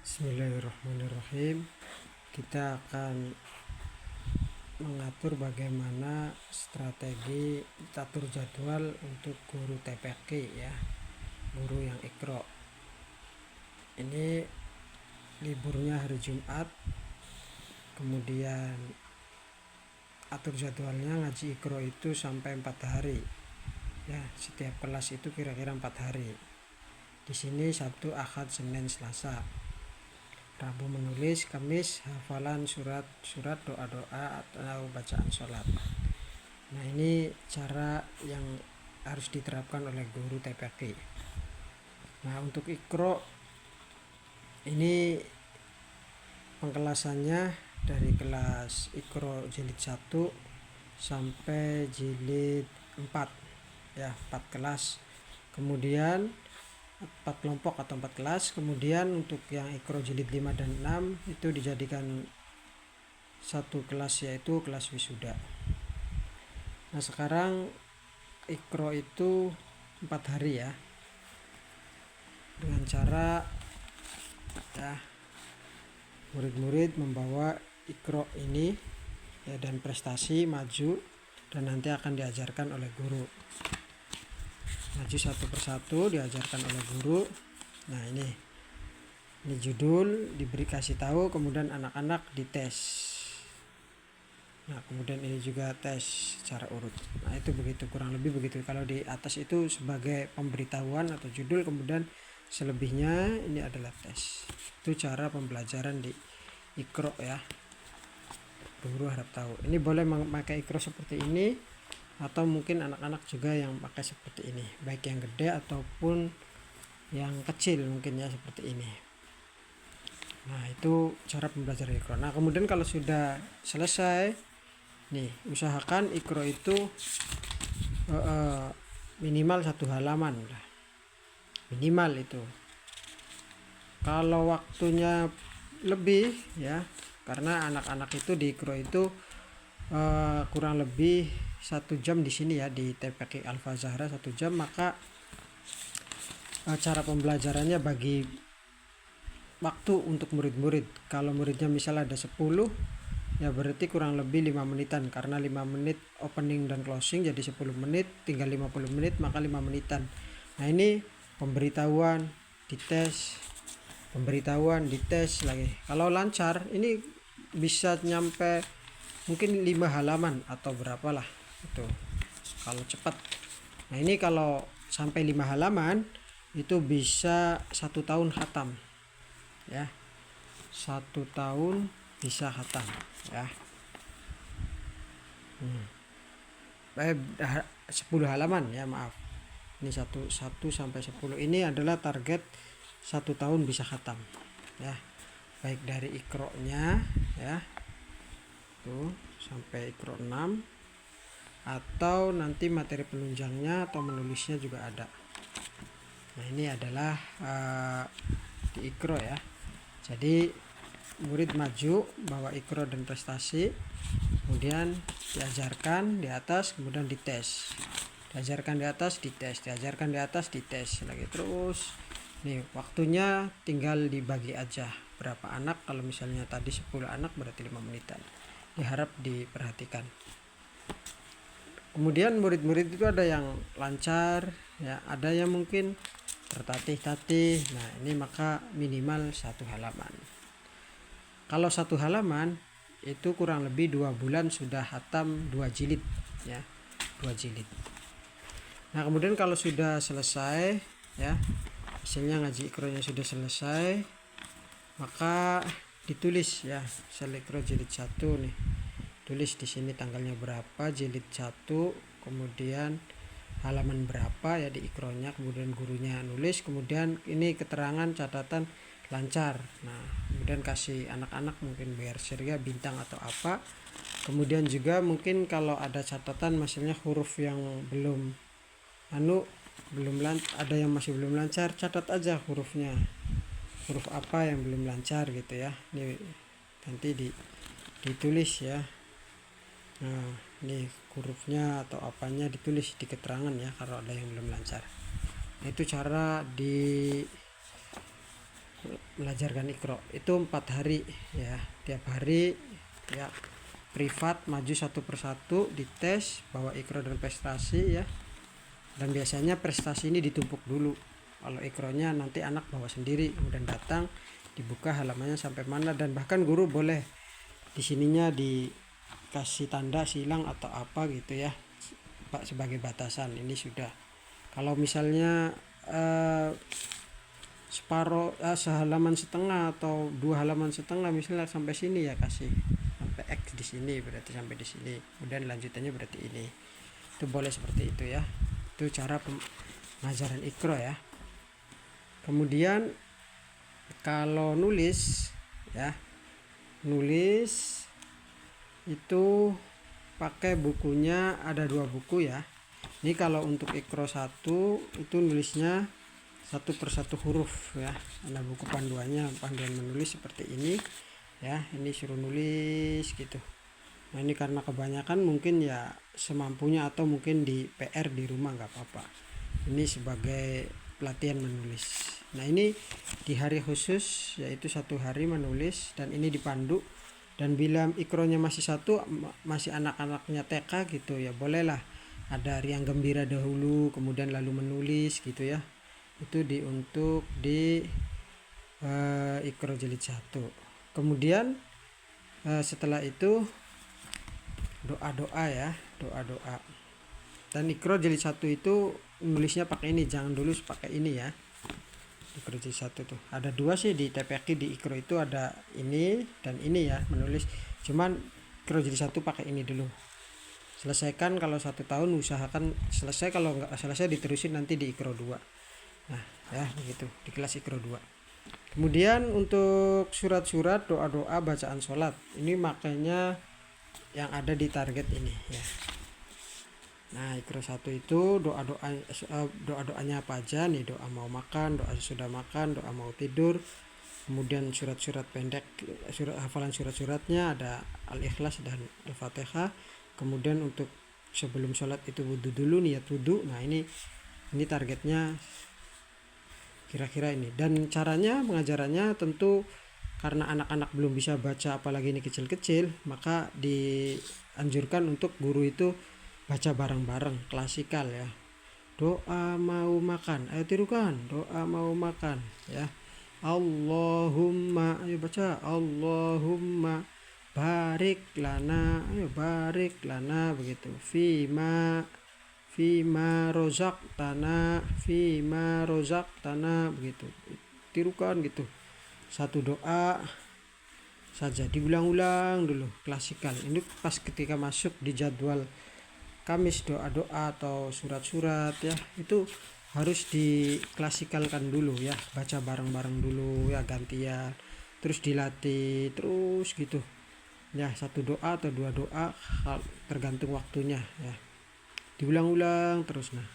Bismillahirrahmanirrahim. Kita akan mengatur bagaimana strategi atur jadwal untuk guru TPQ ya, guru yang Iqra. Ini liburnya hari Jumat, kemudian atur jadwalnya ngaji Iqra itu sampai 4 hari ya, setiap kelas itu kira-kira 4 hari. Di sini Sabtu, Ahad, Senin, Selasa. Rabu menulis, Kamis hafalan surat-surat, doa-doa atau bacaan sholat. Nah, ini cara yang harus diterapkan oleh guru TPQ. Nah, untuk Iqra ini pengkelasannya dari kelas Iqra jilid 1 sampai jilid 4 ya, 4 kelas. Kemudian 4 kelompok atau 4 kelas. Kemudian untuk yang Iqra jilid 5 dan 6 itu dijadikan satu kelas, yaitu kelas wisuda. Nah, sekarang Iqra itu 4 hari ya, dengan cara ya murid-murid membawa Iqra ini ya, dan prestasi maju dan nanti akan diajarkan oleh guru. Maju satu persatu diajarkan oleh guru. Nah, ini judul diberi kasih tahu, kemudian anak-anak dites. Nah, kemudian ini juga tes secara urut. Nah, itu begitu, kurang lebih begitu. Kalau di atas itu sebagai pemberitahuan atau judul, kemudian selebihnya ini adalah tes. Itu cara pembelajaran di Iqra ya. Guru harap tahu. Ini boleh memakai Iqra seperti ini, atau mungkin anak-anak juga yang pakai seperti ini, baik yang gede ataupun yang kecil mungkin ya, seperti ini. Nah, itu cara pembelajaran Iqra. Nah, kemudian kalau sudah selesai nih, usahakan Iqra itu minimal 1 halaman lah, minimal itu. Kalau waktunya lebih ya, karena anak-anak itu di Iqra itu kurang lebih 1 jam di sini ya, di TPQ Alfa Zahra 1 jam, maka cara pembelajarannya bagi waktu untuk murid-murid. Kalau muridnya misalnya ada 10 ya, berarti kurang lebih 5 menitan, karena 5 menit opening dan closing, jadi 10 menit, tinggal 50 menit, maka 5 menitan. Nah, ini pemberitahuan, dites, pemberitahuan, dites lagi. Kalau lancar ini bisa nyampe mungkin 5 halaman atau berapalah itu kalau cepat. Nah, ini kalau sampai 5 halaman itu bisa 1 tahun khatam ya, 1 tahun bisa khatam ya. 10 halaman ya, maaf, ini 1 sampai 10 ini adalah target 1 tahun bisa khatam ya, baik dari Iqra-nya ya tuh sampai Iqra 6, atau nanti materi penunjangnya atau menulisnya juga ada. Nah, ini adalah di Iqra ya. Jadi murid maju bawa Iqra dan prestasi, kemudian diajarkan di atas, kemudian dites, diajarkan di atas, dites, diajarkan di atas, dites lagi terus. Nih, waktunya tinggal dibagi aja berapa anak. Kalau misalnya tadi 10 anak berarti 5 menitan. Diharap diperhatikan. Kemudian murid-murid itu ada yang lancar ya, ada yang mungkin tertatih-tatih. Nah, ini maka minimal 1 halaman. Kalau 1 halaman itu kurang lebih 2 bulan sudah hatam 2 jilid ya, 2 jilid. Nah, kemudian kalau sudah selesai ya, hasilnya ngaji Iqra-nya sudah selesai, maka ditulis ya, Iqra jilid 1 nih, tulis di sini tanggalnya berapa, jilid 1, kemudian halaman berapa ya di Iqra-nya, kemudian gurunya nulis, kemudian ini keterangan catatan lancar. Nah, kemudian kasih anak-anak mungkin biar sirga bintang atau apa. Kemudian juga mungkin kalau ada catatan misalnya huruf yang belum ada yang masih belum lancar, catat aja hurufnya, huruf apa yang belum lancar gitu ya. Ini nanti ditulis ya. Nah, ini hurufnya atau apanya ditulis di keterangan ya, kalau ada yang belum lancar. Nah, itu cara di mengajarkan ikro itu 4 hari ya, tiap hari ya privat maju satu persatu dites bawa ikro dan prestasi ya, dan biasanya prestasi ini ditumpuk dulu. Kalau ikronya nanti anak bawa sendiri, kemudian datang dibuka halamannya sampai mana, dan bahkan guru boleh di sininya dikasih tanda silang atau apa gitu ya Pak sebagai batasan. Ini sudah kalau misalnya sehalaman setengah atau 2 halaman setengah misalnya sampai sini ya kasih sampai X di sini, berarti sampai di sini, kemudian lanjutannya berarti ini, itu boleh seperti itu ya. Itu cara pengajaran ikro ya. Kemudian kalau nulis ya, nulis itu pakai bukunya, ada 2 buku ya. Ini kalau untuk ikro 1 itu nulisnya 1 per 1 huruf ya, ada buku panduannya, panduan menulis seperti ini ya. Ini suruh nulis gitu. Nah ini karena kebanyakan mungkin ya semampunya, atau mungkin di PR di rumah nggak apa-apa, ini sebagai pelatihan menulis. Nah ini di hari khusus yaitu 1 hari menulis, dan ini dipandu. Dan bila ikronya masih 1, masih anak-anaknya TK gitu ya, bolehlah ada riang gembira dahulu kemudian lalu menulis gitu ya. Itu untuk di ikro jilid 1. Kemudian setelah itu doa-doa ya, doa-doa. Dan ikro jilid 1 itu nulisnya pakai ini, jangan dulu pakai ini ya. Ikro jilid 1 tuh ada 2 sih di TPQ, di ikro itu ada ini dan ini ya menulis. Cuman ikro jilid 1 pakai ini dulu. Selesaikan kalau 1 tahun, usahakan selesai, kalau nggak selesai diterusin nanti di ikro 2. Nah ya begitu di kelas ikro 2. Kemudian untuk surat-surat, doa-doa, bacaan sholat, ini makanya yang ada di target ini ya. Nah ikro 1 itu doa-doanya apa aja nih, doa mau makan, doa sudah makan, doa mau tidur. Kemudian surat-surat pendek, hafalan surat-suratnya ada Al-Ikhlas dan Al-Fatihah. Kemudian untuk sebelum sholat itu wudhu dulu, niat wudhu. Nah ini targetnya kira-kira ini. Dan caranya pengajarannya tentu karena anak-anak belum bisa baca, apalagi ini kecil-kecil, maka dianjurkan untuk guru itu baca bareng-bareng, klasikal ya. Doa mau makan, ayo tirukan, doa mau makan ya. Allahumma, ayo baca, Allahumma barik lana, ayo barik lana begitu. Fima rozak tanah begitu, tirukan gitu. 1 doa saja diulang-ulang dulu, klasikal. Ini pas ketika masuk di jadwal Kamis doa-doa atau surat-surat ya, itu harus diklasikalkan dulu ya, baca bareng-bareng dulu ya, gantian, terus dilatih terus gitu ya. 1 doa atau 2 doa tergantung waktunya ya, diulang-ulang terus. Nah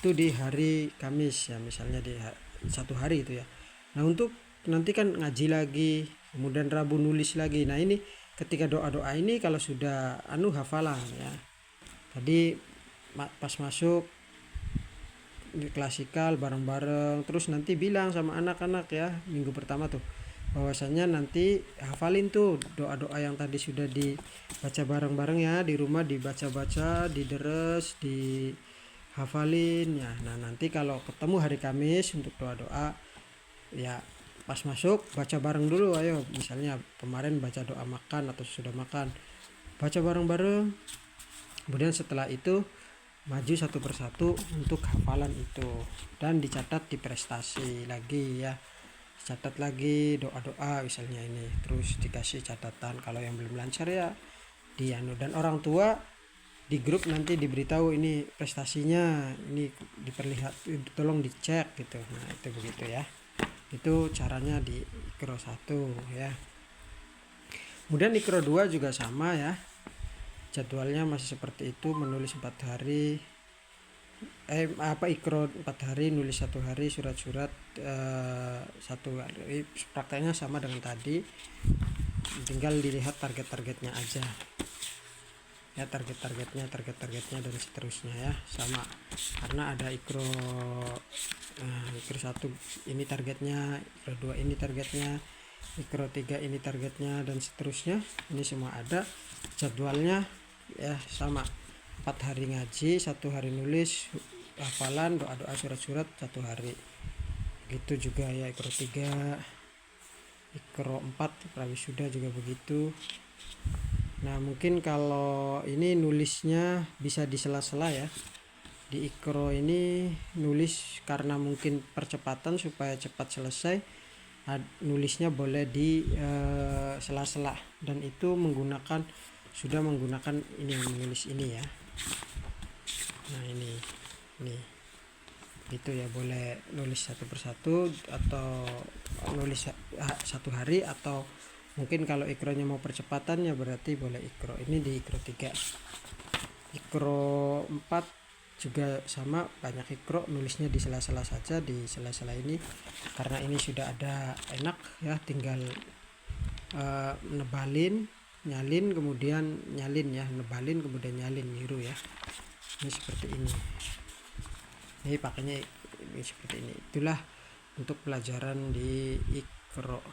itu di hari Kamis ya, misalnya di 1 hari itu ya. Nah untuk nanti kan ngaji lagi, kemudian Rabu nulis lagi. Nah ini ketika doa-doa ini kalau sudah hafalan ya, tadi pas masuk di klasikal bareng-bareng, terus nanti bilang sama anak-anak ya minggu pertama tuh bahwasanya nanti hafalin tuh doa-doa yang tadi sudah dibaca bareng-bareng ya, di rumah dibaca-baca, dideres, dihafalin ya. Nah nanti kalau ketemu hari Kamis untuk doa-doa ya, pas masuk baca bareng dulu, ayo misalnya kemarin baca doa makan atau sudah makan, baca bareng-bareng. Kemudian setelah itu maju 1 persatu untuk hafalan itu, dan dicatat di prestasi lagi ya, catat lagi doa-doa misalnya ini, terus dikasih catatan. Kalau yang belum lancar ya dan orang tua di grup nanti diberitahu ini prestasinya, ini diperlihat, tolong dicek gitu. Nah itu begitu ya, itu caranya di ikro 1 ya. Kemudian ikro 2 juga sama ya, jadwalnya masih seperti itu, menulis 4 hari ikro 4 hari, nulis 1 hari, surat-surat 1 hari. Prakteknya sama dengan tadi, tinggal dilihat target-targetnya aja. ya, target-targetnya dan seterusnya ya, sama. Karena ada ikro, ikro 1 ini targetnya, ikro 2 ini targetnya, ikro 3 ini targetnya, dan seterusnya. Ini semua ada jadwalnya ya, sama. 4 hari ngaji, 1 hari nulis hafalan, doa-doa, surat-surat 1 hari. Begitu juga ya ikro 3, ikro 4 prawisuda juga begitu. Nah, mungkin kalau ini nulisnya bisa di sela-sela ya. Di ikro ini nulis karena mungkin percepatan supaya cepat selesai, nulisnya boleh di sela-sela, dan itu sudah menggunakan ini yang menulis ini ya. Nah, ini itu ya, boleh nulis satu persatu atau nulis 1 hari, atau mungkin kalau ikronya mau percepatan ya berarti boleh ikro. Ini di ikro 3. Ikro 4 juga sama, banyak ikro, nulisnya di sela-sela saja, di sela-sela ini, karena ini sudah ada enak ya, tinggal nebalin, nyalin, kemudian nyalin ya, nebalin kemudian nyalin, niru ya. Ini seperti ini. Ini pakainya ini seperti ini. Itulah untuk pelajaran di ikro.